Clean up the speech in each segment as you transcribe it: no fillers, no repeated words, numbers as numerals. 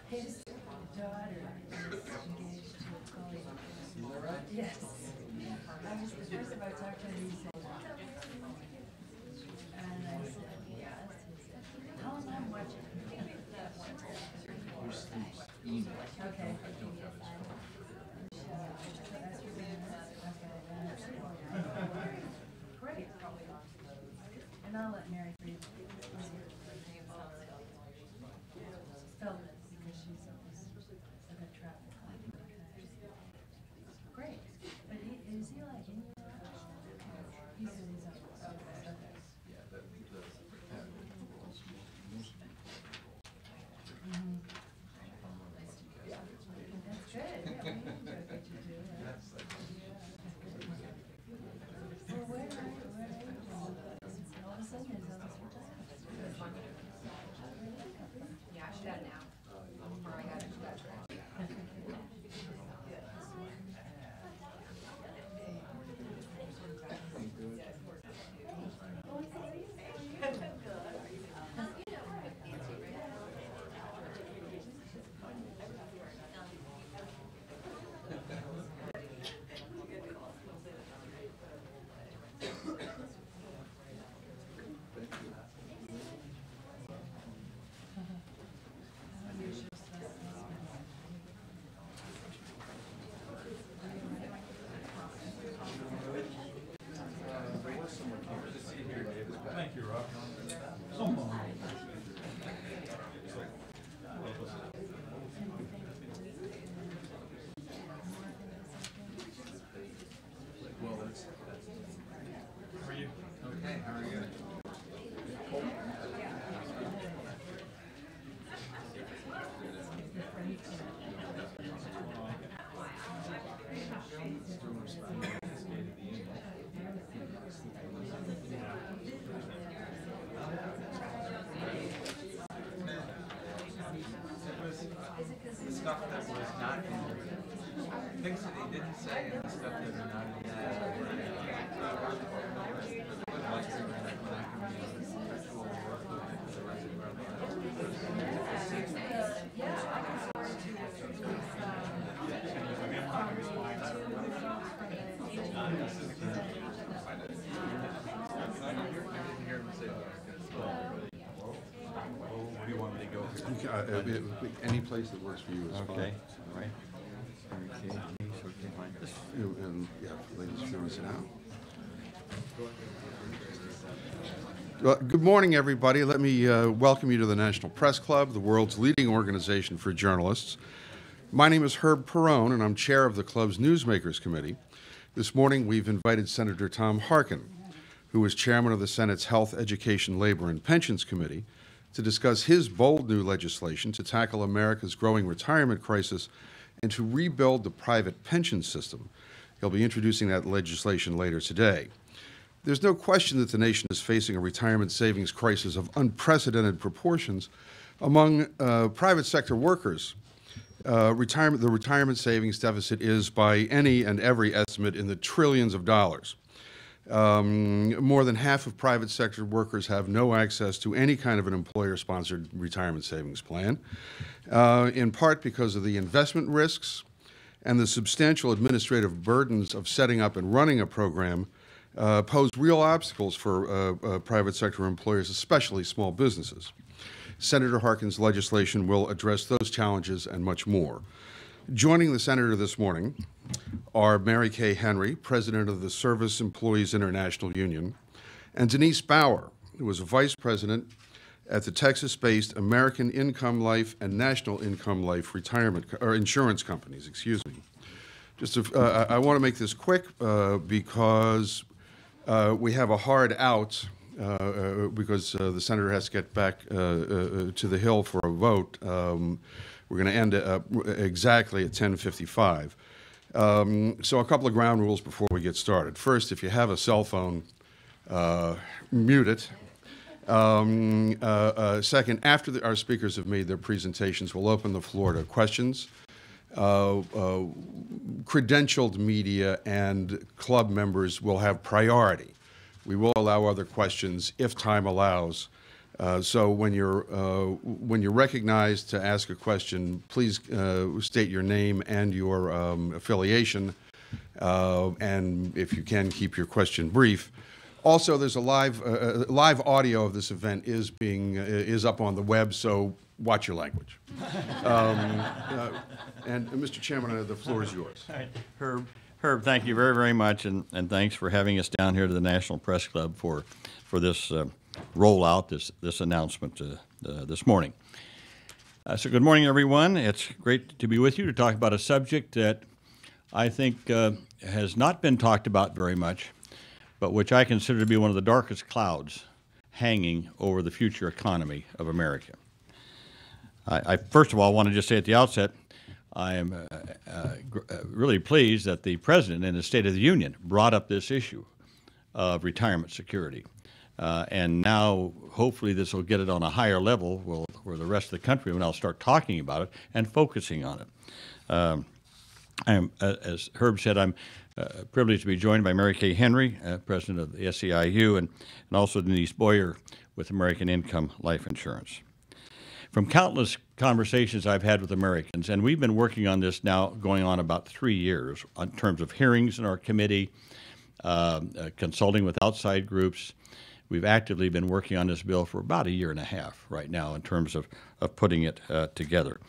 His daughter is engaged to a colleague. Is that right? Yes. I was the first time I talked to him, he said, and I said, yes. He said, how am I watching? Okay. Great. And I'll let Mary read film it because she's always a bit traffic. Great. But is he like in your He said he's on. Okay. Mm-hmm. That's good. Yeah, we enjoy what you do. Well, where are you? All of a sudden, there's all this time. Yeah, she does now. Or I got it. She does now. Thank you, Rob. Well, that's How are you? okay. How are you? The stuff that was not in things that he didn't say and the stuff that are not in Where do you want me to go? Any place that works for you is fine. Okay, all right. Okay, okay, fine. And, yeah, ladies, if you want to sit down. Well, good morning, everybody. Let me welcome you to the National Press Club, the world's leading organization for journalists. My name is Herb Perrone, and I'm chair of the club's Newsmakers Committee. This morning, we've invited Senator Tom Harkin, who is chairman of the Senate's Health, Education, Labor, and Pensions Committee, to discuss his bold new legislation to tackle America's growing retirement crisis and to rebuild the private pension system. He'll be introducing that legislation later today. There's no question that the nation is facing a retirement savings crisis of unprecedented proportions among private sector workers. The retirement savings deficit is, by any and every estimate, in the trillions of dollars. More than half of private sector workers have no access to any kind of an employer-sponsored retirement savings plan, in part because of the investment risks and the substantial administrative burdens of setting up and running a program pose real obstacles for private sector employers, especially small businesses. Senator Harkin's legislation will address those challenges and much more. Joining the senator this morning are Mary Kay Henry, president of the Service Employees International Union, and Denise Bauer, who was a vice president at the Texas-based American Income Life and National Income Life retirement or insurance companies. Excuse me. I want to make this quick because we have a hard out because the senator has to get back to the Hill for a vote. We're going to end exactly at 10:55. So a couple of ground rules before we get started. First, if you have a cell phone, mute it. Second, after our speakers have made their presentations, we'll open the floor to questions. Credentialed media and club members will have priority. We will allow other questions if time allows So when you're recognized to ask a question, please state your name and your affiliation, and if you can, keep your question brief. Also, there's a live audio of this event is up on the web, so watch your language. And Mr. Chairman, the floor is yours. All right. Herb, thank you very, very much, and thanks for having us down here to the National Press Club for this rollout, this announcement this morning. So good morning, everyone. It's great to be with you to talk about a subject that I think has not been talked about very much, but which I consider to be one of the darkest clouds hanging over the future economy of America. I first of all want to just say at the outset, I am really pleased that the President in his State of the Union brought up this issue of retirement security. And now, hopefully, this will get it on a higher level where the rest of the country will now start talking about it and focusing on it. As Herb said, I'm privileged to be joined by Mary Kay Henry, President of the SEIU, and also Denise Boyer with American Income Life Insurance. From countless conversations I've had with Americans, and we've been working on this now going on about 3 years in terms of hearings in our committee, consulting with outside groups. We've actively been working on this bill for about 1.5 years right now in terms of putting it together.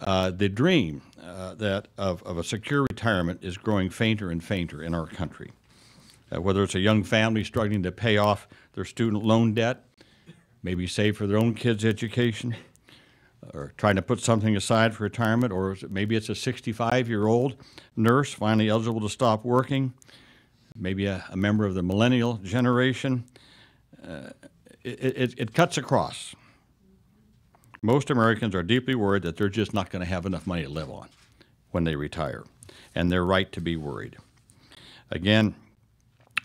The dream of a secure retirement is growing fainter and fainter in our country. Whether it's a young family struggling to pay off their student loan debt, maybe save for their own kids' education, or trying to put something aside for retirement, or maybe it's a 65-year-old nurse finally eligible to stop working, maybe a member of the millennial generation. It cuts across. Most Americans are deeply worried that they're just not going to have enough money to live on when they retire, and they're right to be worried. Again,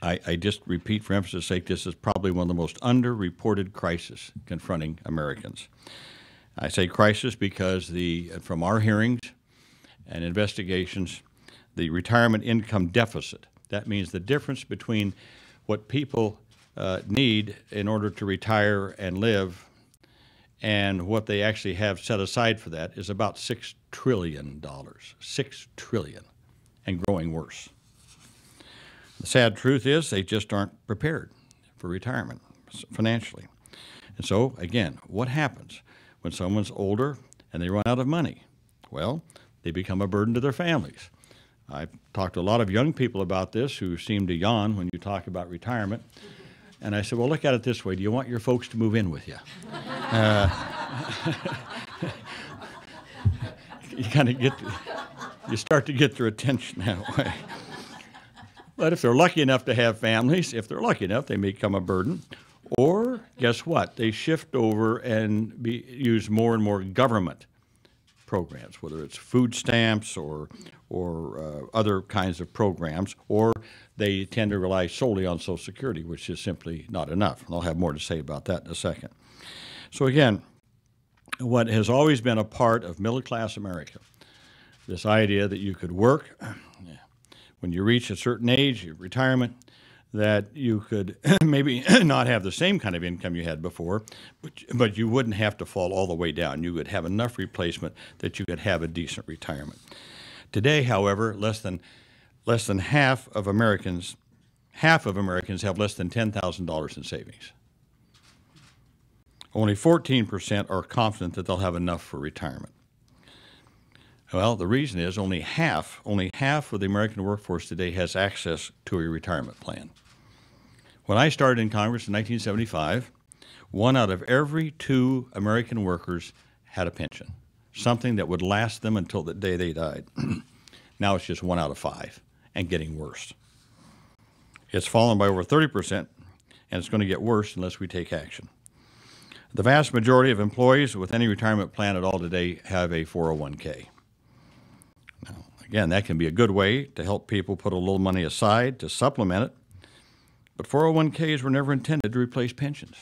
I just repeat for emphasis' sake, this is probably one of the most underreported crises confronting Americans. I say crisis because from our hearings and investigations, the retirement income deficit, that means the difference between what people need in order to retire and live and what they actually have set aside for that, is about $6 trillion. $6 trillion, and growing worse. The sad truth is they just aren't prepared for retirement financially. And so, again, what happens when someone's older and they run out of money? Well, they become a burden to their families. I've talked to a lot of young people about this who seem to yawn when you talk about retirement. And I said, well, look at it this way. Do you want your folks to move in with you? You start to get their attention that way. But if they're lucky enough to have families, if they're lucky enough, they may become a burden. Or, guess what? They shift over and use more and more government programs, whether it's food stamps or other kinds of programs, or they tend to rely solely on Social Security, which is simply not enough. And I'll have more to say about that in a second. So again, what has always been a part of middle-class America, this idea that you could work when you reach a certain age, your retirement, that you could maybe not have the same kind of income you had before, but you wouldn't have to fall all the way down. You would have enough replacement that you could have a decent retirement. Today, however, less than half of Americans have less than $10,000 in savings. Only 14% are confident that they'll have enough for retirement. Well, the reason is only half of the American workforce today has access to a retirement plan. When I started in Congress in 1975, 1 out of every 2 American workers had a pension, something that would last them until the day they died. Now it's just 1 out of 5 and getting worse. It's fallen by over 30%, and it's going to get worse unless we take action. The vast majority of employees with any retirement plan at all today have a 401k. Now, again, that can be a good way to help people put a little money aside to supplement it, but 401ks were never intended to replace pensions.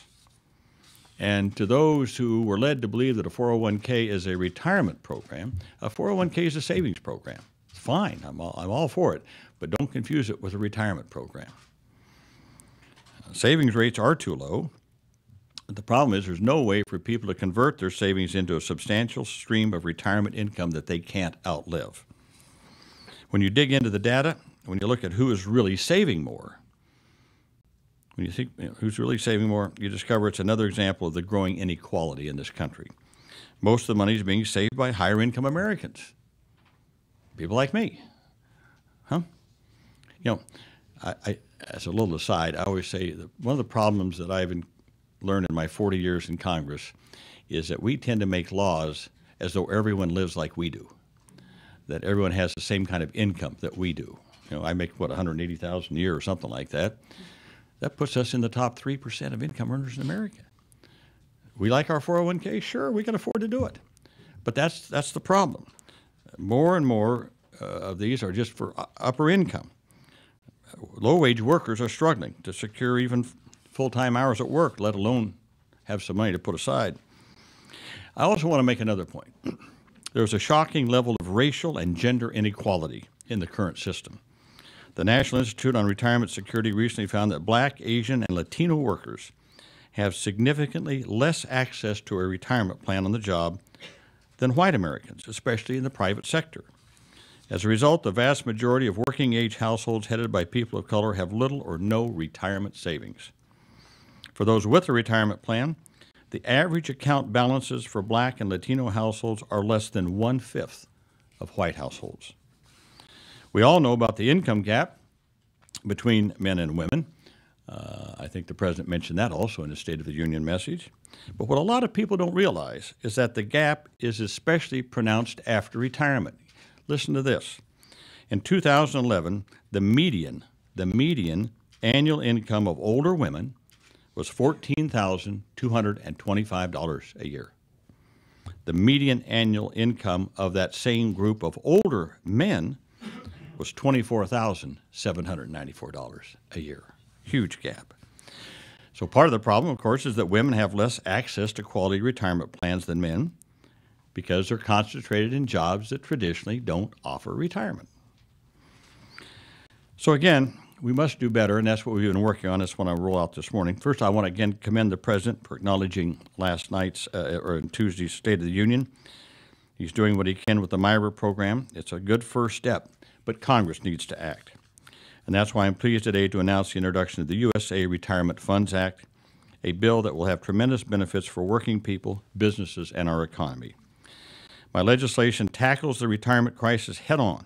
And to those who were led to believe that a 401k is a retirement program, a 401k is a savings program. It's fine, I'm all for it, but don't confuse it with a retirement program. Savings rates are too low, The problem is there's no way for people to convert their savings into a substantial stream of retirement income that they can't outlive. When you dig into the data, when you look at who is really saving more, when you think who's really saving more, you discover it's another example of the growing inequality in this country. Most of the money is being saved by higher income Americans, people like me. Huh? You know, I as a little aside, I always say that one of the problems that I've learned in my 40 years in Congress is that we tend to make laws as though everyone lives like we do, that everyone has the same kind of income that we do. You know, I make, what, $180,000 a year or something like that. That puts us in the top 3% of income earners in America. We like our 401k? Sure, we can afford to do it. But that's the problem. More and more of these are just for upper income. Low-wage workers are struggling to secure even full-time hours at work, let alone have some money to put aside. I also want to make another point. There's a shocking level of racial and gender inequality in the current system. The National Institute on Retirement Security recently found that Black, Asian, and Latino workers have significantly less access to a retirement plan on the job than white Americans, especially in the private sector. As a result, the vast majority of working-age households headed by people of color have little or no retirement savings. For those with a retirement plan, the average account balances for Black and Latino households are less than 1/5 of white households. We all know about the income gap between men and women. I think the President mentioned that also in his State of the Union message. But what a lot of people don't realize is that the gap is especially pronounced after retirement. Listen to this. In 2011, the median annual income of older women was $14,225 a year. The median annual income of that same group of older men was $24,794 a year. Huge gap. So part of the problem, of course, is that women have less access to quality retirement plans than men because they're concentrated in jobs that traditionally don't offer retirement. So again, we must do better, and that's what we've been working on. That's what I roll out this morning. First, I want to again commend the President for acknowledging last night's or Tuesday's State of the Union. He's doing what he can with the MIRA program. It's a good first step, but Congress needs to act. And that's why I'm pleased today to announce the introduction of the USA Retirement Funds Act, a bill that will have tremendous benefits for working people, businesses, and our economy. My legislation tackles the retirement crisis head-on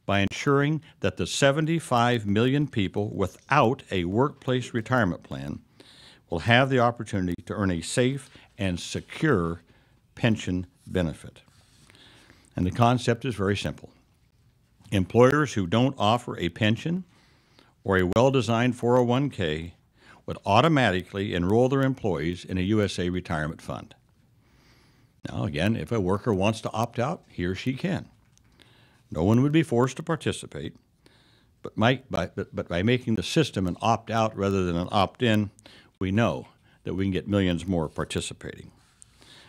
by ensuring that the 75 million people without a workplace retirement plan will have the opportunity to earn a safe and secure pension benefit. And the concept is very simple. Employers who don't offer a pension or a well-designed 401k would automatically enroll their employees in a USA retirement fund. Now, again, if a worker wants to opt out, he or she can. No one would be forced to participate, but by making the system an opt-out rather than an opt-in, we know that we can get millions more participating.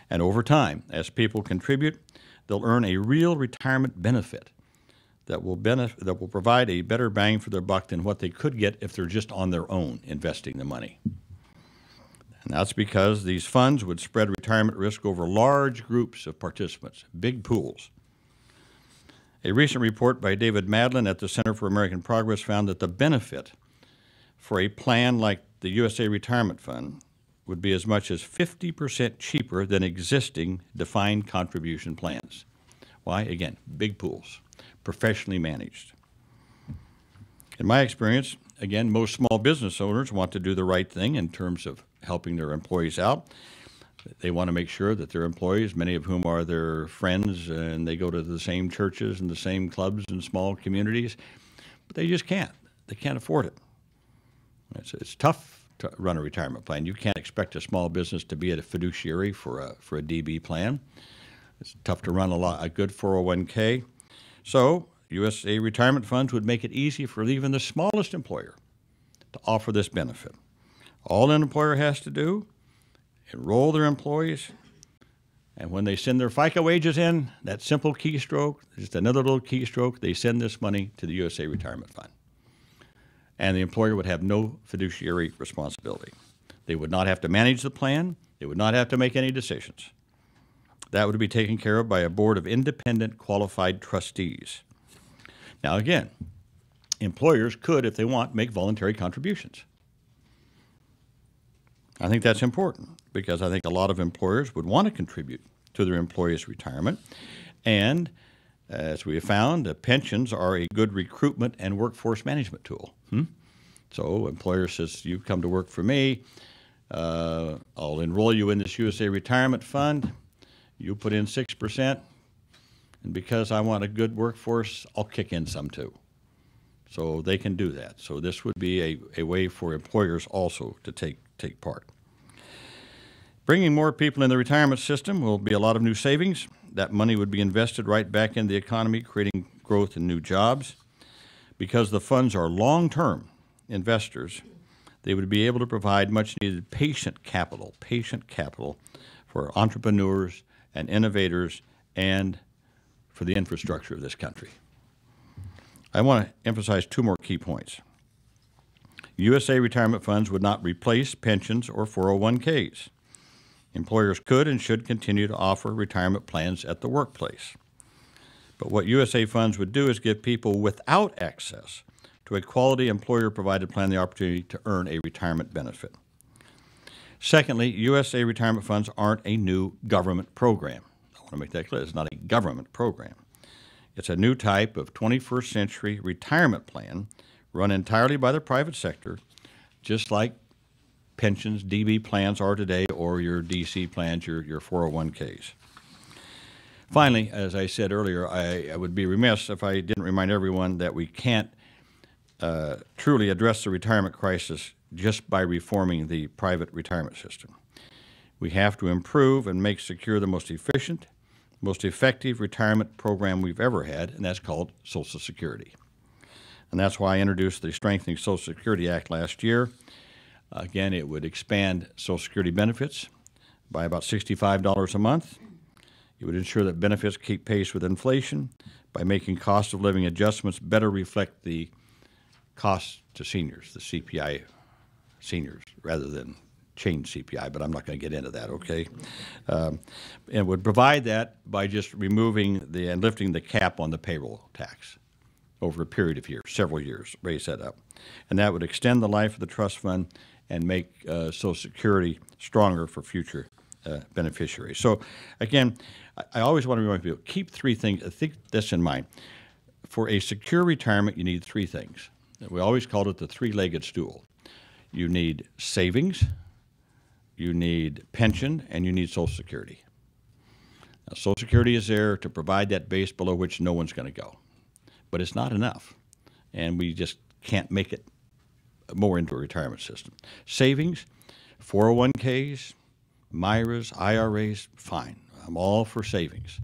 And over time, as people contribute, they'll earn a real retirement benefit that will provide a better bang for their buck than what they could get if they're just on their own investing the money. And that's because these funds would spread retirement risk over large groups of participants, big pools. A recent report by David Madlin at the Center for American Progress found that the benefit for a plan like the USA Retirement Fund would be as much as 50% cheaper than existing defined contribution plans. Why? Again, big pools, professionally managed. In my experience, again, most small business owners want to do the right thing in terms of helping their employees out. They want to make sure that their employees, many of whom are their friends, and they go to the same churches and the same clubs and small communities, but they just can't. They can't afford it. It's tough to run a retirement plan. You can't expect a small business to be a fiduciary for a DB plan. It's tough to run a good 401k. So USA retirement funds would make it easy for even the smallest employer to offer this benefit. All an employer has to do, enroll their employees, and when they send their FICA wages in, that simple keystroke, just another little keystroke, they send this money to the USA Retirement Fund. And the employer would have no fiduciary responsibility. They would not have to manage the plan. They would not have to make any decisions. That would be taken care of by a board of independent qualified trustees. Now again, employers could, if they want, make voluntary contributions. I think that's important because I think a lot of employers would want to contribute to their employees' retirement. And as we have found, pensions are a good recruitment and workforce management tool. So employer says, you come to work for me, I'll enroll you in this USA Retirement Fund, you put in 6%, and because I want a good workforce, I'll kick in some too. So they can do that. So this would be a way for employers also to take part. Bringing more people in the retirement system will be a lot of new savings. That money would be invested right back in the economy, creating growth and new jobs. Because the funds are long-term investors, they would be able to provide much-needed patient capital for entrepreneurs and innovators and for the infrastructure of this country. I want to emphasize two more key points. USA retirement funds would not replace pensions or 401ks. Employers could and should continue to offer retirement plans at the workplace. But what USA funds would do is give people without access to a quality employer-provided plan the opportunity to earn a retirement benefit. Secondly, USA retirement funds aren't a new government program. I want to make that clear. It's not a government program. It's a new type of 21st century retirement plan run entirely by the private sector, just like pensions, DB plans are today, or your DC plans, your 401ks. Finally, as I said earlier, I would be remiss if I didn't remind everyone that we can't truly address the retirement crisis just by reforming the private retirement system. We have to improve and make secure the most efficient, most effective retirement program we've ever had, and that's called Social Security. And that's why I introduced the Strengthening Social Security Act last year. Again, it would expand Social Security benefits by about $65 a month. It would ensure that benefits keep pace with inflation by making cost of living adjustments better reflect the cost to seniors, the CPI seniors, rather than change CPI, but I'm not going to get into that, okay? And would provide that by just removing and lifting the cap on the payroll tax over a period of years, several years, raise that up. And that would extend the life of the trust fund and make Social Security stronger for future beneficiaries. So again, I always want to remind people, keep three things, think this in mind. For a secure retirement, you need three things. We always called it the three-legged stool. You need savings, you need pension, and you need Social Security. Now, Social Security is there to provide that base below which no one's going to go. But it's not enough, and we just can't make it more into a retirement system. Savings, 401ks, MIRAs, IRAs, fine. I'm all for savings.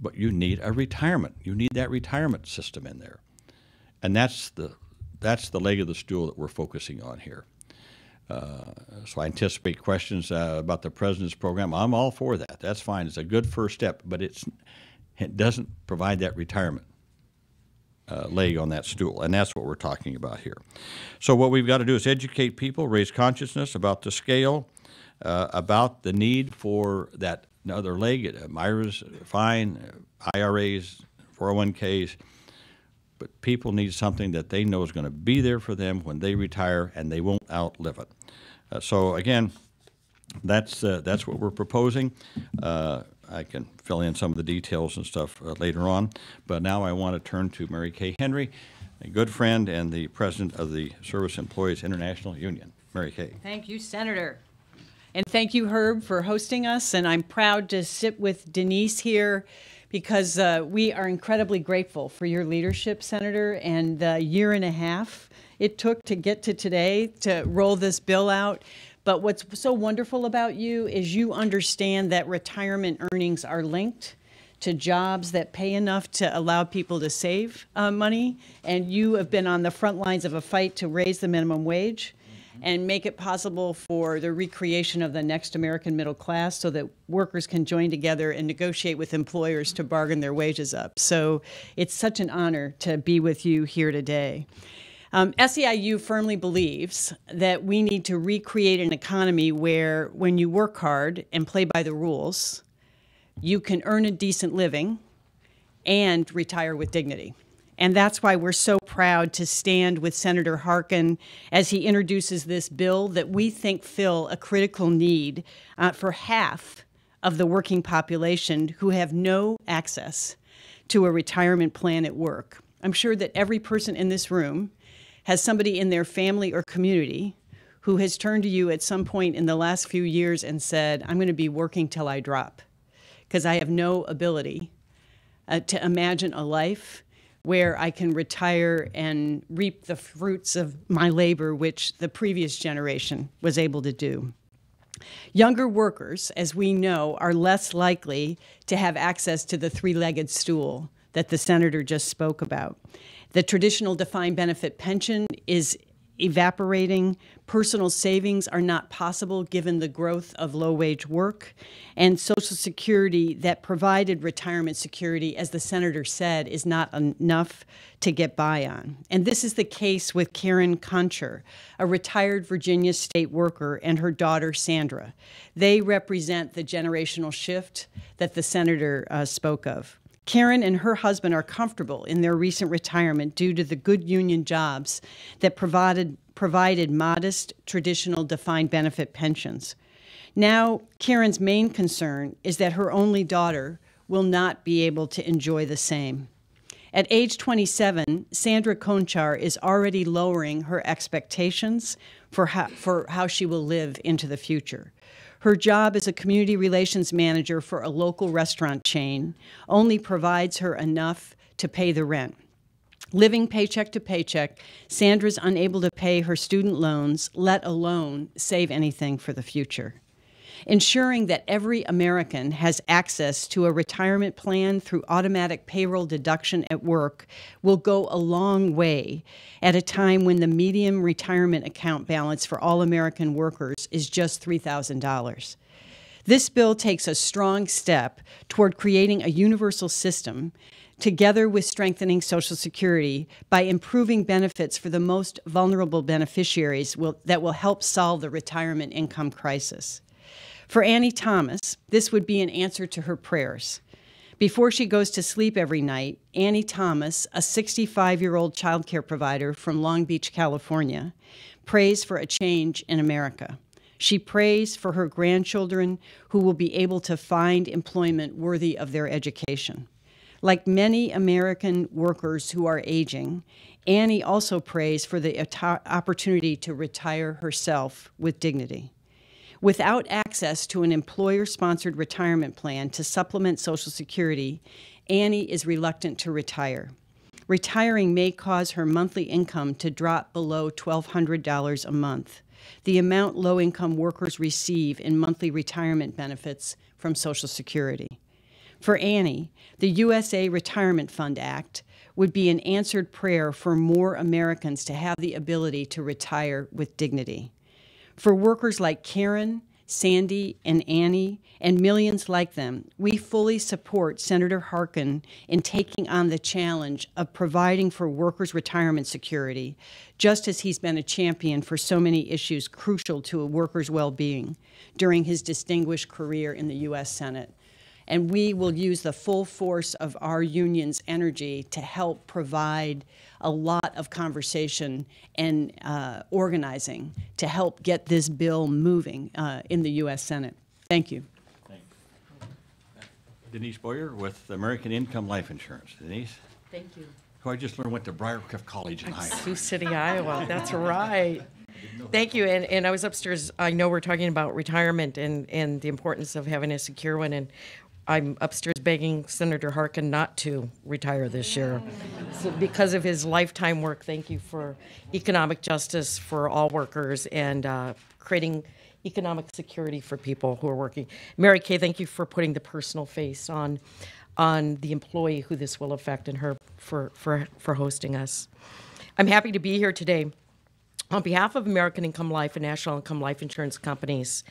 But you need a retirement. You need that retirement system in there. And that's the leg of the stool that we're focusing on here. So I anticipate questions about the President's program. I'm all for that. That's fine. It's a good first step, but it doesn't provide that retirement leg on that stool, and that's what we're talking about here. So what we've got to do is educate people, raise consciousness about the scale, about the need for that other leg. MIRAs, fine, IRAs, 401ks, but people need something that they know is going to be there for them when they retire, and they won't outlive it. So again, that's what we're proposing. I can fill in some of the details and stuff later on, but now I want to turn to Mary Kay Henry, a good friend and the president of the Service Employees International Union. Mary Kay. Thank you, Senator. And thank you, Herb, for hosting us. And I'm proud to sit with Denise here because we are incredibly grateful for your leadership, Senator, and the year and a half it took to get to today to roll this bill out. But what's so wonderful about you is you understand that retirement earnings are linked to jobs that pay enough to allow people to save money. And you have been on the front lines of a fight to raise the minimum wage and make it possible for the recreation of the next American middle class so that workers can join together and negotiate with employers to bargain their wages up. So it's such an honor to be with you here today. SEIU firmly believes that we need to recreate an economy where when you work hard and play by the rules, you can earn a decent living and retire with dignity. And that's why we're so proud to stand with Senator Harkin as he introduces this bill that we think fill a critical need for half of the working population who have no access to a retirement plan at work. I'm sure that every person in this room has somebody in their family or community who has turned to you at some point in the last few years and said, I'm going to be working till I drop because I have no ability to imagine a life where I can retire and reap the fruits of my labor, which the previous generation was able to do. Younger workers, as we know, are less likely to have access to the three-legged stool that the senator just spoke about. The traditional defined benefit pension is evaporating. Personal savings are not possible given the growth of low-wage work. And Social Security that provided retirement security, as the senator said, is not enough to get by on. And this is the case with Karen Concher, a retired Virginia state worker, and her daughter, Sandra. They represent the generational shift that the senator spoke of. Karen and her husband are comfortable in their recent retirement due to the good union jobs that provided modest, traditional defined benefit pensions. Now, Karen's main concern is that her only daughter will not be able to enjoy the same. At age 27, Sandra Conchar is already lowering her expectations for how she will live into the future. Her job as a community relations manager for a local restaurant chain only provides her enough to pay the rent. Living paycheck to paycheck, Sandra's unable to pay her student loans, let alone save anything for the future. Ensuring that every American has access to a retirement plan through automatic payroll deduction at work will go a long way at a time when the median retirement account balance for all American workers is just $3,000. This bill takes a strong step toward creating a universal system together with strengthening Social Security by improving benefits for the most vulnerable beneficiaries that will help solve the retirement income crisis. For Annie Thomas, this would be an answer to her prayers. Before she goes to sleep every night, Annie Thomas, a 65-year-old child care provider from Long Beach, California, prays for a change in America. She prays for her grandchildren who will be able to find employment worthy of their education. Like many American workers who are aging, Annie also prays for the opportunity to retire herself with dignity. Without access to an employer-sponsored retirement plan to supplement Social Security, Annie is reluctant to retire. Retiring may cause her monthly income to drop below $1,200 a month, the amount low-income workers receive in monthly retirement benefits from Social Security. For Annie, the USA Retirement Fund Act would be an answered prayer for more Americans to have the ability to retire with dignity. For workers like Karen, Sandy, and Annie, and millions like them, we fully support Senator Harkin in taking on the challenge of providing for workers' retirement security, just as he's been a champion for so many issues crucial to a worker's well-being during his distinguished career in the U.S. Senate. And we will use the full force of our union's energy to help provide a lot of conversation and organizing to help get this bill moving in the U.S. Senate. Thank you. Thank you. Denise Boyer with American Income Life Insurance. Denise? Thank you. Who I just learned went to Briarcliff College in Iowa. Sioux City, Iowa. That's right. Thank you. And I was upstairs. I know we're talking about retirement and the importance of having a secure one. And I'm upstairs begging Senator Harkin not to retire this year. So because of his lifetime work, thank you for economic justice for all workers and creating economic security for people who are working. Mary Kay, thank you for putting the personal face on the employee who this will affect and her for hosting us. I'm happy to be here today on behalf of American Income Life and National Income Life Insurance companies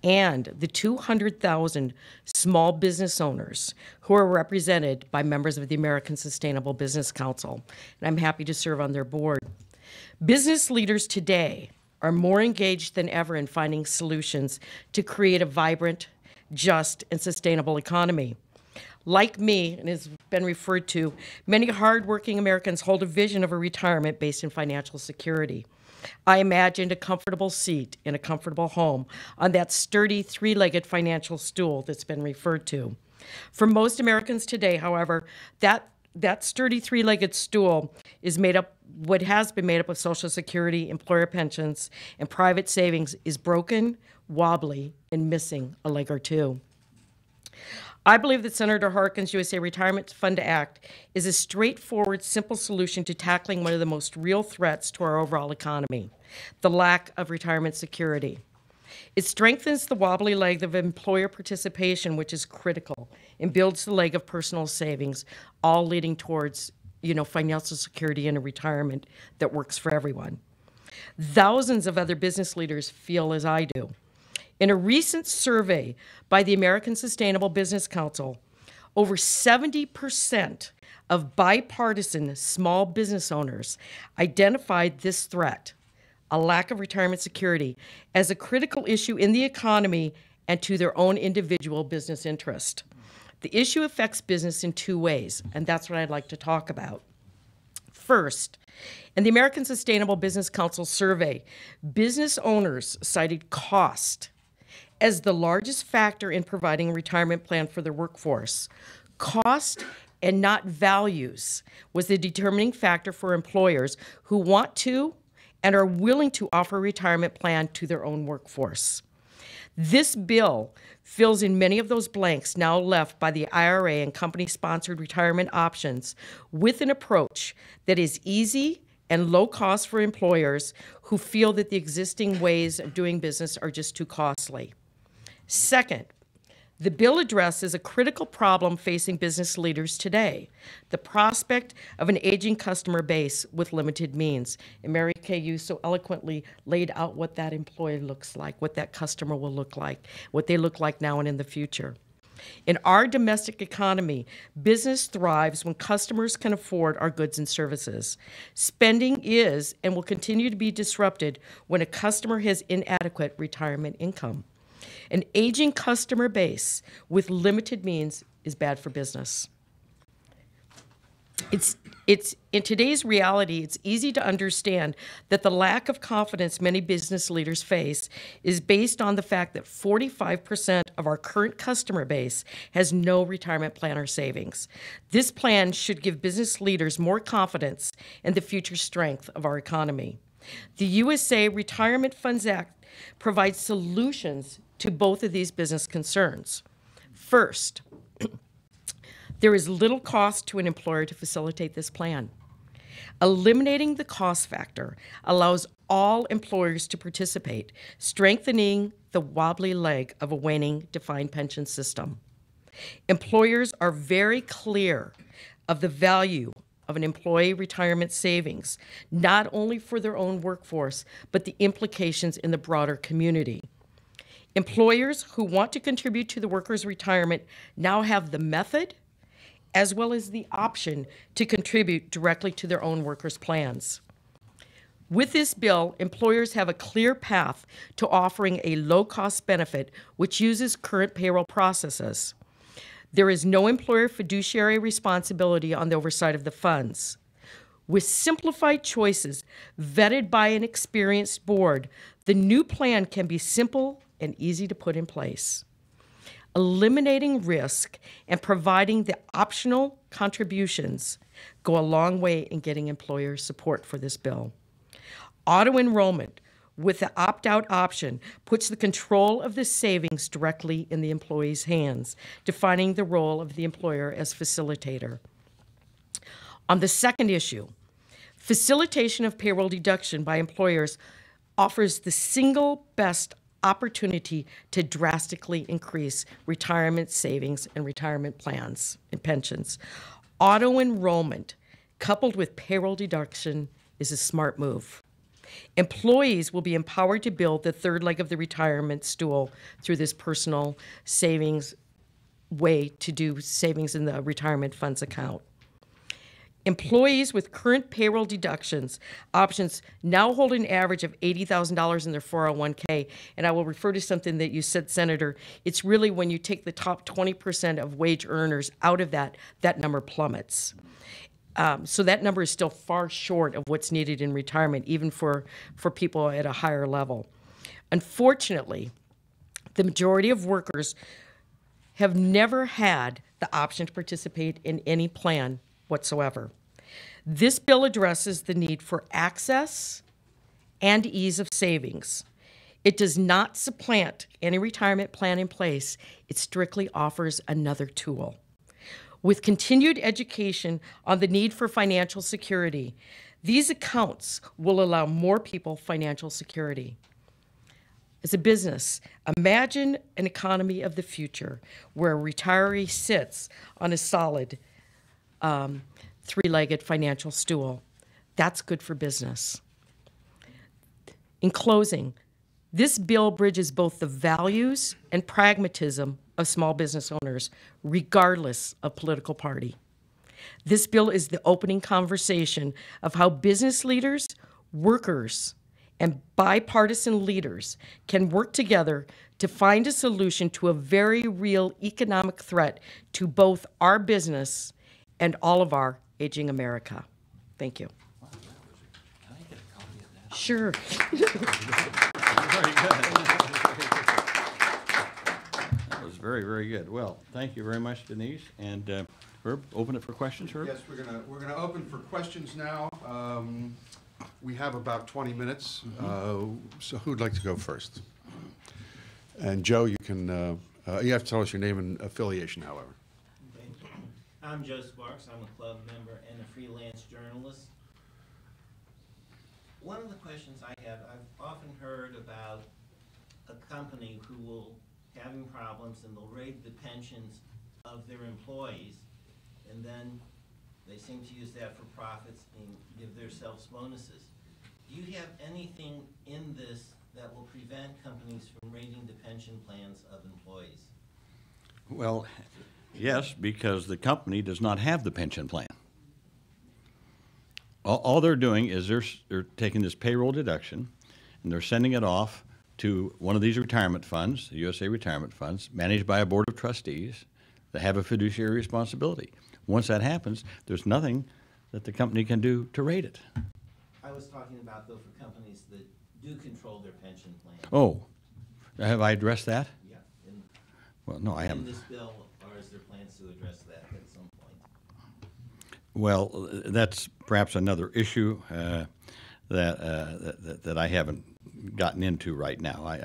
and the 200,000 small business owners who are represented by members of the American Sustainable Business Council. And I'm happy to serve on their board. Business leaders today are more engaged than ever in finding solutions to create a vibrant, just, and sustainable economy. Like me, and has been referred to, many hardworking Americans hold a vision of a retirement based in financial security. I imagined a comfortable seat in a comfortable home on that sturdy three-legged financial stool that's been referred to. For most Americans today, however, that sturdy three-legged stool is what has been made up of Social Security, employer pensions, and private savings is broken, wobbly, and missing a leg or two. I believe that Senator Harkin's USA Retirement Fund Act is a straightforward, simple solution to tackling one of the most real threats to our overall economy, the lack of retirement security. It strengthens the wobbly leg of employer participation, which is critical, and builds the leg of personal savings, all leading towards, financial security and a retirement that works for everyone. Thousands of other business leaders feel as I do. In a recent survey by the American Sustainable Business Council, over 70% of bipartisan small business owners identified this threat, a lack of retirement security, as a critical issue in the economy and to their own individual business interest. The issue affects business in two ways, and that's what I'd like to talk about. First, in the American Sustainable Business Council survey, business owners cited cost as the largest factor in providing a retirement plan for their workforce. Cost and not values was the determining factor for employers who want to and are willing to offer a retirement plan to their own workforce. This bill fills in many of those blanks now left by the IRA and company-sponsored retirement options with an approach that is easy and low cost for employers who feel that the existing ways of doing business are just too costly. Second, the bill addresses a critical problem facing business leaders today, the prospect of an aging customer base with limited means. And Mary Kay, you so eloquently laid out what that employee looks like, what that customer will look like, what they look like now and in the future. In our domestic economy, business thrives when customers can afford our goods and services. Spending is and will continue to be disrupted when a customer has inadequate retirement income. An aging customer base with limited means is bad for business. It's in today's reality, it's easy to understand that the lack of confidence many business leaders face is based on the fact that 45% of our current customer base has no retirement plan or savings. This plan should give business leaders more confidence in the future strength of our economy. The USA Retirement Funds Act provides solutions to both of these business concerns. First, there is little cost to an employer to facilitate this plan. Eliminating the cost factor allows all employers to participate, strengthening the wobbly leg of a waning defined pension system. Employers are very clear of the value of an employee retirement savings, not only for their own workforce, but the implications in the broader community. Employers who want to contribute to the workers' retirement now have the method as well as the option to contribute directly to their own workers' plans. With this bill, employers have a clear path to offering a low-cost benefit which uses current payroll processes. There is no employer fiduciary responsibility on the oversight of the funds. With simplified choices vetted by an experienced board, the new plan can be simple and easy to put in place. Eliminating risk and providing the optional contributions go a long way in getting employer support for this bill. Auto-enrollment with the opt-out option puts the control of the savings directly in the employee's hands, defining the role of the employer as facilitator. On the second issue, facilitation of payroll deduction by employers offers the single best opportunity to drastically increase retirement savings and retirement plans and pensions. Auto-enrollment coupled with payroll deduction is a smart move. Employees will be empowered to build the third leg of the retirement stool through this personal savings way to do savings in the retirement funds account. Employees with current payroll deductions options now hold an average of $80,000 in their 401k. And I will refer to something that you said, Senator. It's really when you take the top 20% of wage earners out of that, that number plummets. So that number is still far short of what's needed in retirement, even for people at a higher level. Unfortunately, the majority of workers have never had the option to participate in any plan whatsoever. This bill addresses the need for access and ease of savings. It does not supplant any retirement plan in place. It strictly offers another tool. With continued education on the need for financial security, these accounts will allow more people financial security. As a business, imagine an economy of the future where a retiree sits on a solid three-legged financial stool. That's good for business. In closing, this bill bridges both the values and pragmatism of small business owners, regardless of political party. This bill is the opening conversation of how business leaders, workers, and bipartisan leaders can work together to find a solution to a very real economic threat to both our business and all of our aging America. Thank you. Can I get a copy of that? Sure. Very good. That was very, very good. Well, thank you very much, Denise. And Herb, open it for questions, Herb? Yes, we're gonna open for questions now. We have about 20 minutes. So who'd like to go first? And Joe, you can, you have to tell us your name and affiliation, however. Okay. I'm Joe Sparks. I'm a club member and a freelance journalist. One of the questions I have, I've often heard about a company who will having problems and they'll raid the pensions of their employees, and then they seem to use that for profits and give themselves bonuses. Do you have anything in this that will prevent companies from raiding the pension plans of employees? Well, yes, because the company does not have the pension plan. All they're doing is they're taking this payroll deduction and they're sending it off to one of these retirement funds, the USA Retirement Funds, managed by a board of trustees that have a fiduciary responsibility. Once that happens, there's nothing that the company can do to raid it. I was talking about, though, for companies that do control their pension plan. Oh, have I addressed that? Yeah. Well, no, I In haven't. this bill, or is there plans to address that at some point? Well, that's perhaps another issue that I haven't gotten into right now.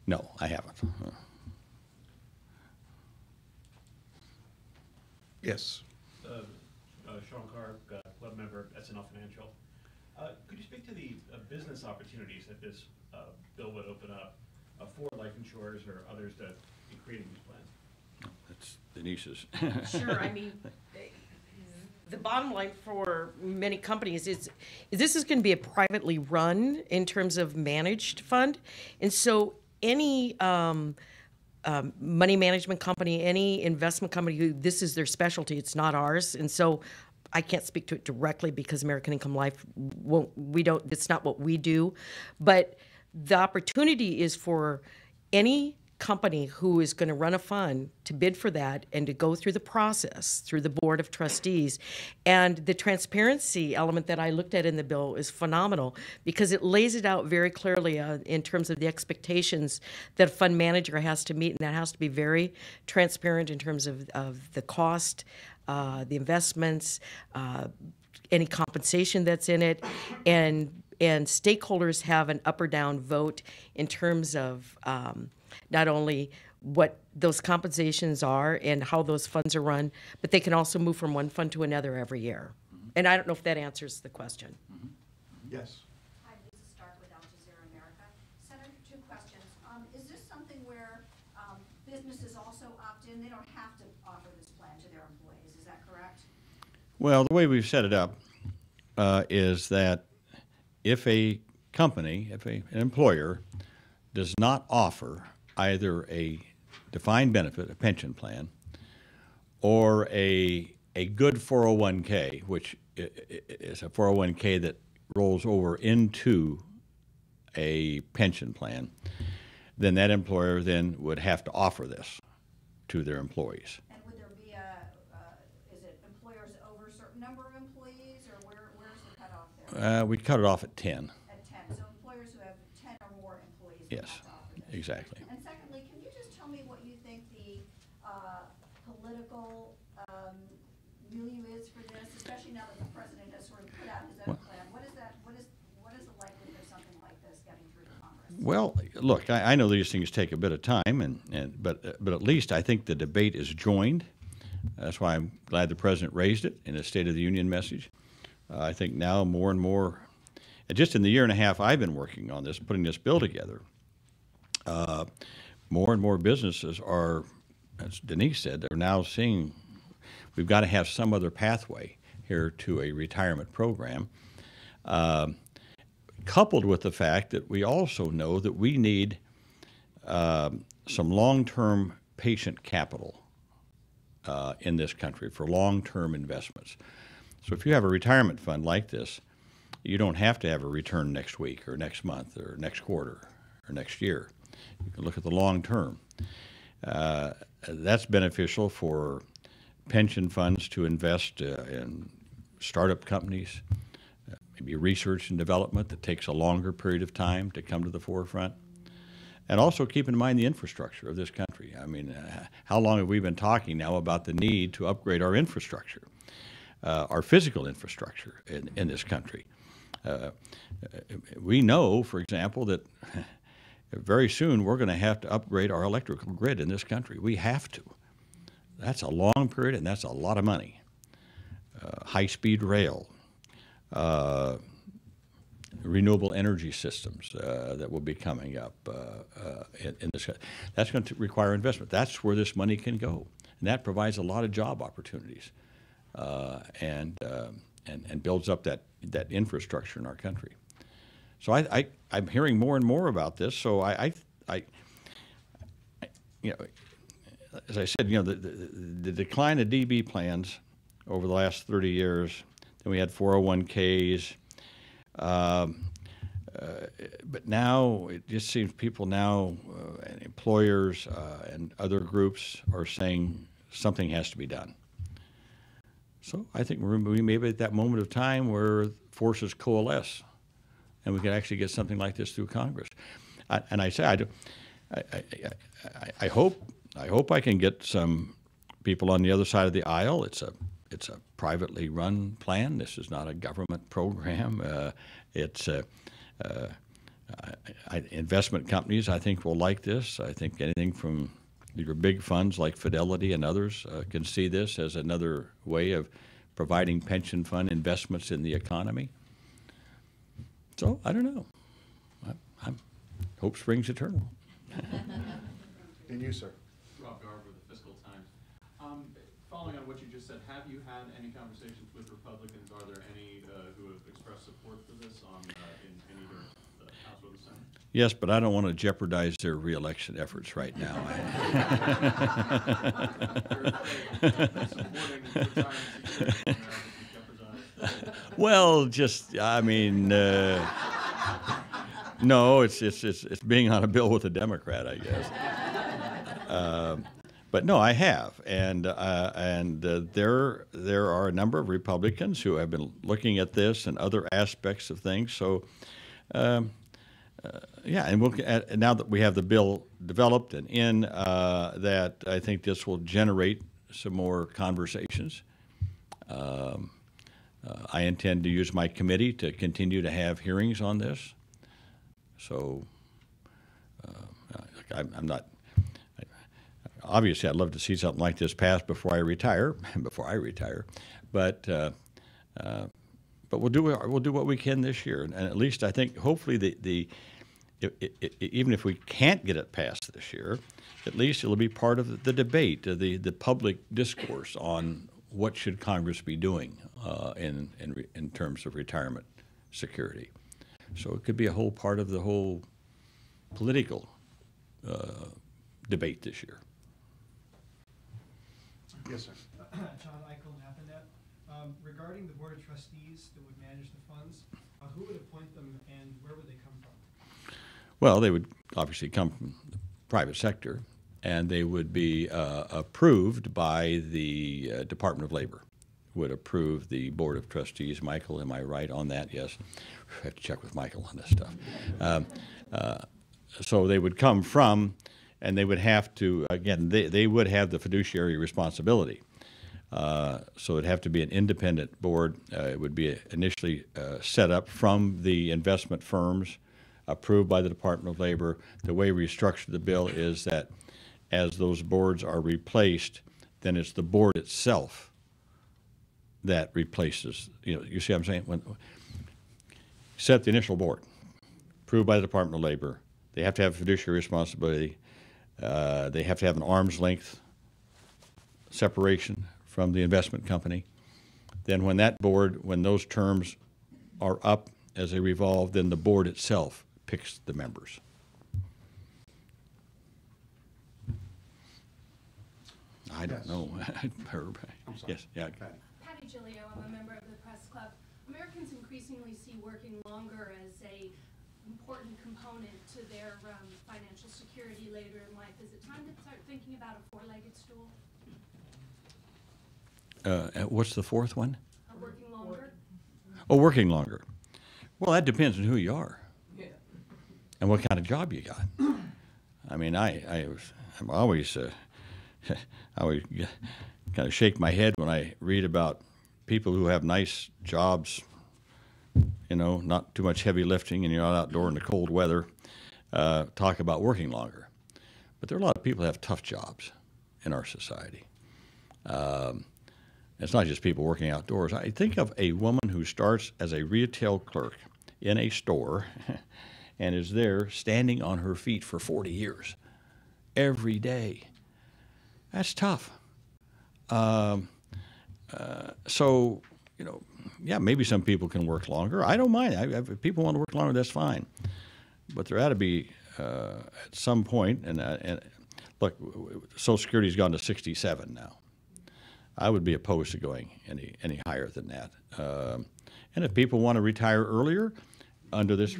No, I haven't. Yes. Sean Carr, club member, SNL Financial. Could you speak to the business opportunities that this bill would open up for life insurers or others that be creating these plans? That's Denise's. Sure. I mean, the bottom line for many companies is this is going to be a privately run in terms of managed fund. And so any money management company, any investment company who this is their specialty, it's not ours. And so I can't speak to it directly because American Income Life it's not what we do. But the opportunity is for any company who is going to run a fund to bid for that and to go through the process through the board of trustees. And the transparency element that I looked at in the bill is phenomenal because it lays it out very clearly in terms of the expectations that a fund manager has to meet, and that has to be very transparent in terms of the cost, the investments, any compensation that's in it, and stakeholders have an up or down vote in terms of not only what those compensations are and how those funds are run, but they can also move from one fund to another every year. And I don't know if that answers the question. Yes. Hi, this is Stark with Al Jazeera America. Senator, two questions. Is this something where businesses also opt in? They don't have to offer this plan to their employees. Is that correct? Well, the way we've set it up is that if a company, an employer, does not offer either a defined benefit, a pension plan, or a a good 401k, which is a 401k that rolls over into a pension plan, then that employer then would have to offer this to their employees. And would there be is it employers over a certain number of employees, or where's the cutoff there? We cut it off at 10. At 10, so employers who have 10 or more employees would Yes, have to offer this. exactly. And secondly, can you just tell me what you think the political milieu is for this, especially now that the president has sort of put out his own plan? What is the likelihood of something like this getting through to Congress? Well, look, I know these things take a bit of time, but at least I think the debate is joined. That's why I'm glad the president raised it in his State of the Union message. I think now more and more, and just in the year and a half I've been working on this, putting this bill together, more and more businesses are, as Denise said, they're now seeing we've got to have some other pathway here to a retirement program, coupled with the fact that we also know that we need some long-term patient capital in this country for long-term investments. So if you have a retirement fund like this, you don't have to have a return next week or next month or next quarter or next year. You can look at the long term. That's beneficial for pension funds to invest in startup companies, maybe research and development that takes a longer period of time to come to the forefront. And also keep in mind the infrastructure of this country. I mean, how long have we been talking now about the need to upgrade our infrastructure, our physical infrastructure in this country? We know, for example, that very soon we're going to have to upgrade our electrical grid in this country. We have to. That's a long period, and that's a lot of money. High-speed rail, renewable energy systems that will be coming up in this. That's going to require investment. That's where this money can go, and that provides a lot of job opportunities and builds up that infrastructure in our country. So I'm hearing more and more about this. So I you know, as I said, you know, the decline of DB plans over the last 30 years. Then we had 401ks. But now it just seems people now, and employers and other groups are saying something has to be done. So I think we may be at that moment of time where forces coalesce, and we can actually get something like this through Congress. I hope I can get some people on the other side of the aisle. It's a privately run plan. This is not a government program. Investment companies, I think, will like this. I think anything from your big funds like Fidelity and others can see this as another way of providing pension fund investments in the economy. So I don't know. Hope springs eternal. And you, sir? Rob Garber with the Fiscal Times. Following on what you just said, have you had any conversations with Republicans? Are there any who have expressed support for this in either the House or the Senate? Yes, but I don't want to jeopardize their reelection efforts right now. Well, just I mean, no, it's being on a bill with a Democrat, I guess. But no, I have, and there are a number of Republicans who have been looking at this and other aspects of things. So, yeah, and now that we have the bill developed and in, that I think this will generate some more conversations. I intend to use my committee to continue to have hearings on this. So, I'm not. Obviously, I'd love to see something like this passed before I retire. But we'll do what we can this year, and at least I think hopefully even if we can't get it passed this year, at least it'll be part of the debate, the public discourse on what should Congress be doing in terms of retirement security. So it could be a whole part of the whole political debate this year. Yes, sir. John Eichel, Napanet. Regarding the Board of Trustees that would manage the funds, who would appoint them and where would they come from? Well, they would obviously come from the private sector, and they would be approved by the Department of Labor. Would approve the Board of Trustees. Michael, am I right on that? Yes. I have to check with Michael on this stuff. So they would come from, and they would have to, again, they would have the fiduciary responsibility. So it'd have to be an independent board. It would be initially set up from the investment firms, approved by the Department of Labor. The way we structure the bill is that as those boards are replaced, then it's the board itself that replaces, you see what I'm saying? When set the initial board, approved by the Department of Labor. They have to have fiduciary responsibility. They have to have an arm's length separation from the investment company. Then when that board, when those terms are up as they revolve, then the board itself picks the members. I don't know. Herb. Yes, yeah. Patty Gilio, I'm a member of the Press Club. Americans increasingly see working longer as a important component to their financial security later in life. Is it time to start thinking about a four-legged stool? What's the fourth one? Working longer? Oh, working longer. Well, that depends on who you are and what kind of job you got. I mean, I'm always I always kind of shake my head when I read about people who have nice jobs, not too much heavy lifting, and you're not outdoor in the cold weather, talk about working longer. But there are a lot of people who have tough jobs in our society. It's not just people working outdoors. I think of a woman who starts as a retail clerk in a store and is there standing on her feet for 40 years, every day. That's tough. So, yeah, maybe some people can work longer. I don't mind. If people want to work longer, that's fine. But there ought to be, at some point, and look, Social Security's gone to 67 now. I would be opposed to going any higher than that. And if people want to retire earlier, under this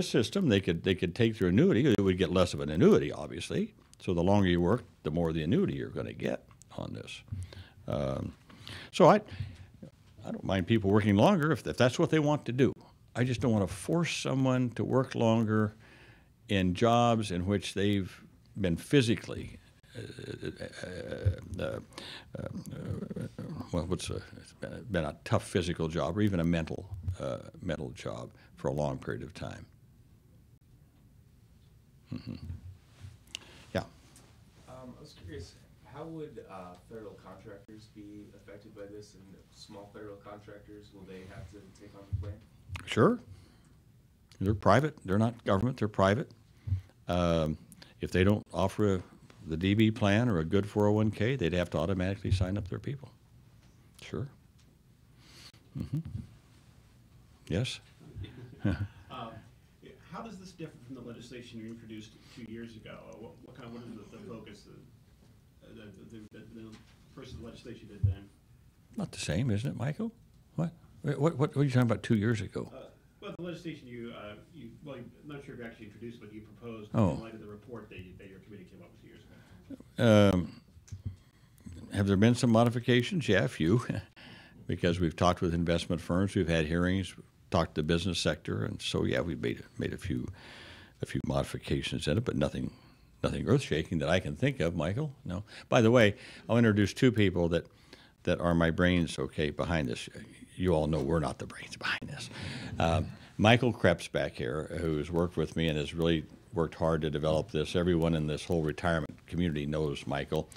system, they could take their annuity. They would get less of an annuity, obviously. So the longer you work, the more the annuity you're going to get on this. So I don't mind people working longer if that's what they want to do. I just don't want to force someone to work longer in jobs in which they've been physically it's been a tough physical job or even a mental job for a long period of time. Mm-hmm. Yeah. I was curious, how would federal contractors be affected by this, and small federal contractors, will they have to take on the plan? Sure. They're private. They're not government. They're private. If they don't offer the DB plan or a good 401k, they'd have to automatically sign up their people. Sure. Mm-hmm. Yes? How does this differ from the legislation you introduced 2 years ago? What is the focus the first legislation did then? Not the same, isn't it, Michael? What are you talking about 2 years ago? Well, the legislation I'm not sure if you actually introduced, but you proposed in light of the report that your committee came up with 2 years ago. Have there been some modifications? Yeah, a few, because we've talked with investment firms, we've had hearings, talked to the business sector, and so yeah, we've made a few modifications in it, but nothing earth-shaking that I can think of. Michael, no. By the way, I'll introduce two people that are my brains. Okay, behind this, you all know we're not the brains behind this. Michael Krebs back here, who's worked with me and has really worked hard to develop this. Everyone in this whole retirement community knows Michael.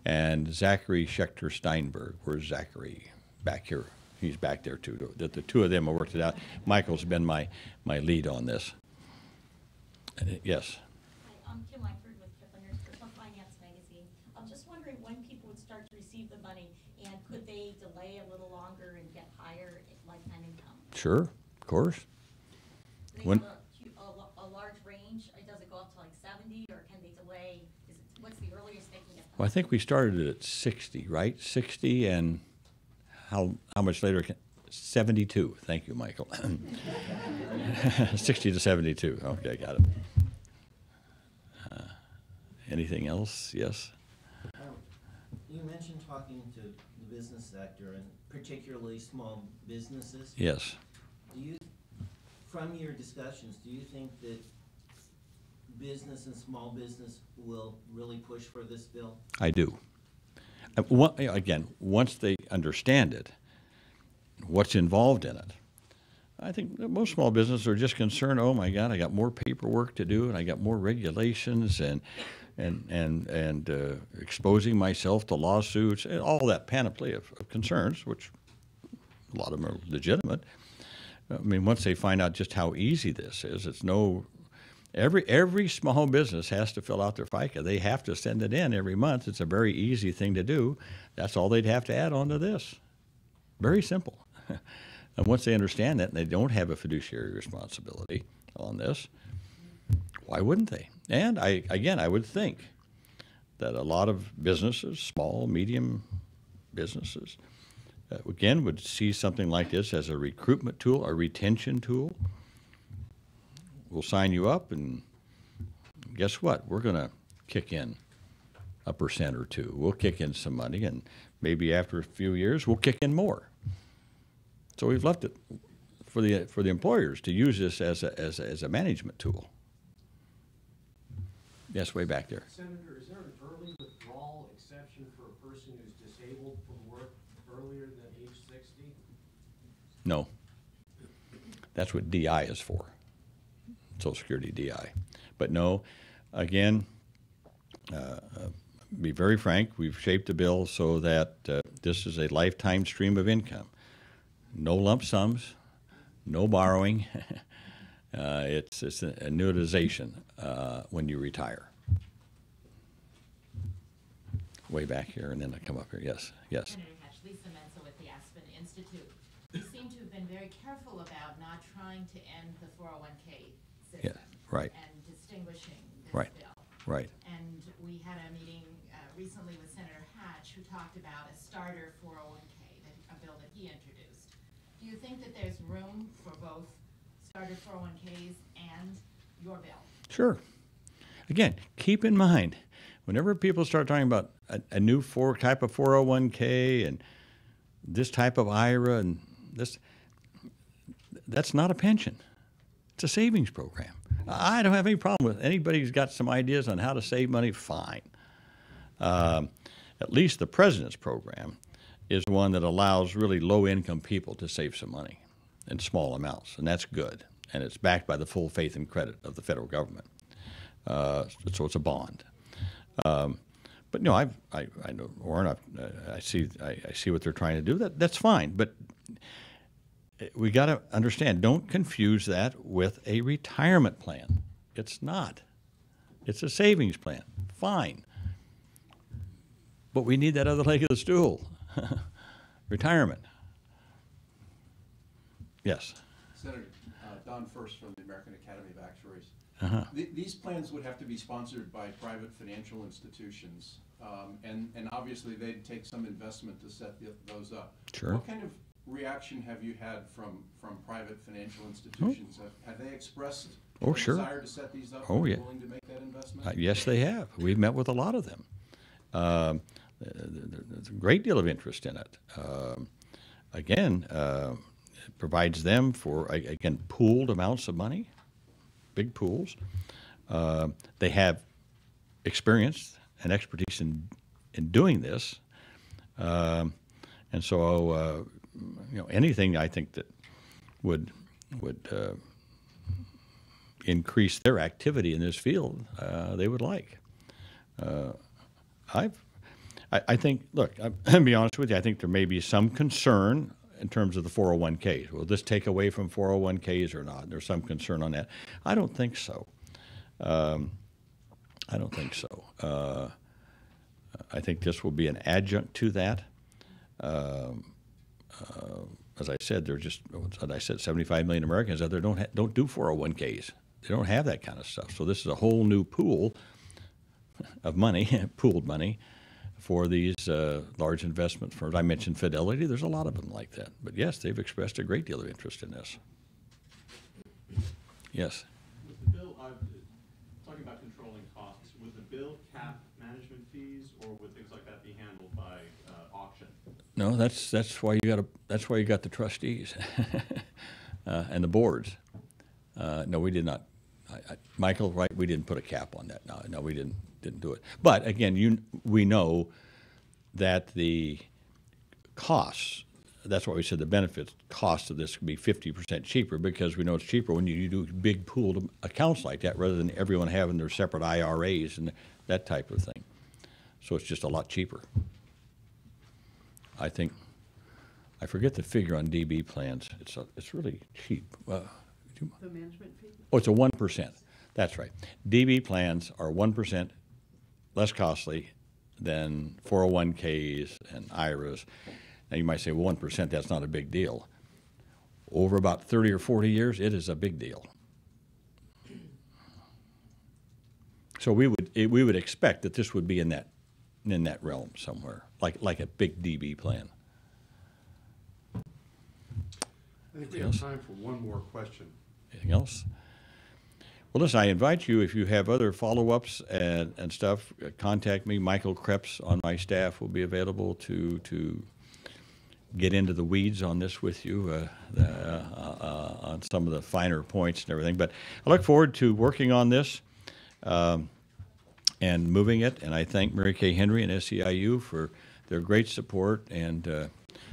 And Zachary Schechter Steinberg. Where's Zachary? Back here. He's back there too. The two of them have worked it out. Michael's been my lead on this. Yes. Hi, I'm Kim Langford with Kiplinger's Personal Finance Magazine. I'm just wondering when people would start to receive the money, and could they delay a little longer and get higher lifetime income? Sure, of course. Do they have a large range? Does it go up to like 70, or can they delay? What's the earliest they can get Well, I think we started it at 60, right? 60, and how much later? 72. Thank you, Michael. 60 to 72. Okay, got it. Anything else? Yes? You mentioned talking to the business sector and particularly small businesses. Yes. From your discussions, do you think that business and small business will really push for this bill? I do. Again, once they understand it, what's involved in it, I think that most small businesses are just concerned, oh my God, I got more paperwork to do and I got more regulations and exposing myself to lawsuits, and all that panoply of concerns, which a lot of them are legitimate. I mean, once they find out just how easy this is, it's no. Every small business has to fill out their FICA. They have to send it in every month. It's a very easy thing to do. That's all they'd have to add on to this. Very simple. And once they understand that and they don't have a fiduciary responsibility on this, why wouldn't they? And I would think that a lot of businesses, small, medium businesses, again, would see something like this as a recruitment tool, a retention tool. We'll sign you up, and guess what? We're going to kick in 1% or 2%. We'll kick in some money, and maybe after a few years, we'll kick in more. So we've left it for the employers to use this as a management tool. Yes, way back there. Senator, is there an early withdrawal exception for a person who's disabled from work earlier than age 60? No. That's what DI is for. Social Security DI. But no, again, be very frank, we've shaped the bill so that this is a lifetime stream of income. No lump sums, no borrowing. It's an annuitization when you retire. Way back here, and then I come up here. Yes, yes. Senator Hatch, Lisa Mensa with the Aspen Institute. You seem to have been very careful about not trying to end the 401k system. Yeah, right. And distinguishing this Right. bill. Right. And we had a meeting recently with Senator Hatch who talked about a starter 401k, a bill that he introduced. Do you think that there's room for both starter 401ks and your bill? Sure. Again, keep in mind, whenever people start talking about a new type of 401k and this type of IRA and this, that's not a pension. It's a savings program. I don't have any problem with anybody who's got some ideas on how to save money, fine. At least the president's program is one that allows really low-income people to save some money in small amounts, and that's good. And it's backed by the full faith and credit of the federal government. So it's a bond. But no, I know, Warren. I see what they're trying to do. That's fine. But we got to understand. Don't confuse that with a retirement plan. It's not. It's a savings plan. Fine. But we need that other leg of the stool. Retirement. Yes. Senator, Don First from the American Academy of Actuaries. Uh-huh. These plans would have to be sponsored by private financial institutions, and obviously they'd take some investment to set those up. Sure. What kind of reaction have you had from private financial institutions? Have they expressed a sure. desire to set these up? Oh, and yeah. Willing to make that investment? Yes, they have. We've met with a lot of them. There's a great deal of interest in it. Again, it provides them for, again, pooled amounts of money, big pools. They have experience and expertise in doing this. And so, anything I think that would increase their activity in this field, they would like. I think, look, I'll be honest with you, I think there may be some concern in terms of the 401ks. Will this take away from 401ks or not? There's some concern on that. I don't think so. I don't think so. I think this will be an adjunct to that. As I said, there are just, as I said, 75 million Americans out there don't do 401ks. They don't have that kind of stuff. So this is a whole new pool of money, pooled money, for these large investment firms. I mentioned Fidelity. There's a lot of them like that. But yes, they've expressed a great deal of interest in this. Yes. With the bill, talking about controlling costs, would the bill cap management fees, or would things like that be handled by auction? No, that's why you got the trustees and the boards. No, we did not. Michael, right? We didn't put a cap on that. No, we didn't do it. But again, we know that the costs. That's why we said the benefits cost of this could be 50% cheaper, because we know it's cheaper when you do big pooled accounts like that, rather than everyone having their separate IRAs and that type of thing. So it's just a lot cheaper. I think, I forget the figure on DB plans. It's really cheap. The management fee? Oh, it's a 1%. That's right. DB plans are 1% less costly than 401ks and IRAs. Now you might say, well, 1%, that's not a big deal. Over about 30 or 40 years, it is a big deal. So we would expect that this would be in that realm somewhere, like a big DB plan. I think we have time for one more question. Anything else? Well, listen, I invite you, if you have other follow-ups and stuff, contact me. Michael Krebs on my staff will be available to get into the weeds on this with you, on some of the finer points and everything. But I look forward to working on this and moving it. And I thank Mary Kay Henry and SEIU for their great support, and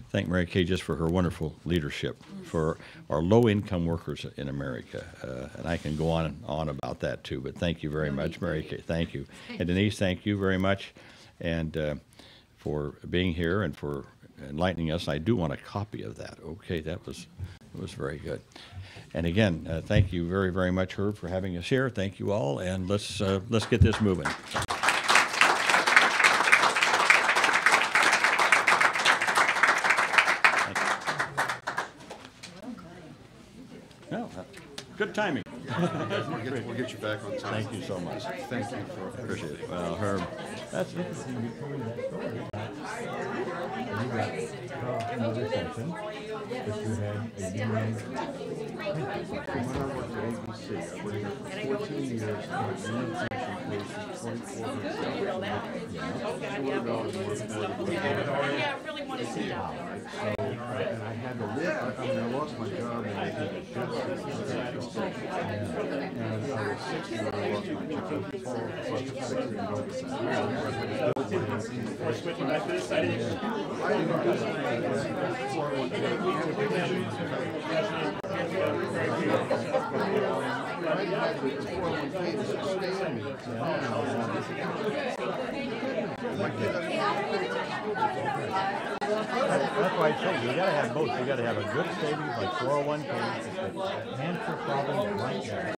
thank Mary Kay just for her wonderful leadership for our low-income workers in America. And I can go on and on about that too, but thank you very much, Mary Kay. Thank you. And Denise, thank you very much, and for being here and for enlightening us. I do want a copy of that. Okay, that was very good. And again, thank you very, very much, Herb, for having us here. Thank you all, and let's get this moving. No, good timing. We'll get you back on time. Thank you so much. Thank you for Appreciate it. Well, Herb, that's interesting. You told me that story. You got another session, but you had a union. When I worked at ABC, I worked there for 14 years, and my union pension pays me $2,400. Yeah, I really want to see that. And I had to live, I lost my job and I had to shift. And I was 60 when I lost my job. We're switching back to this side. That's why I told you, you gotta have both. You gotta have a good savings like 401k, that answer problem right there.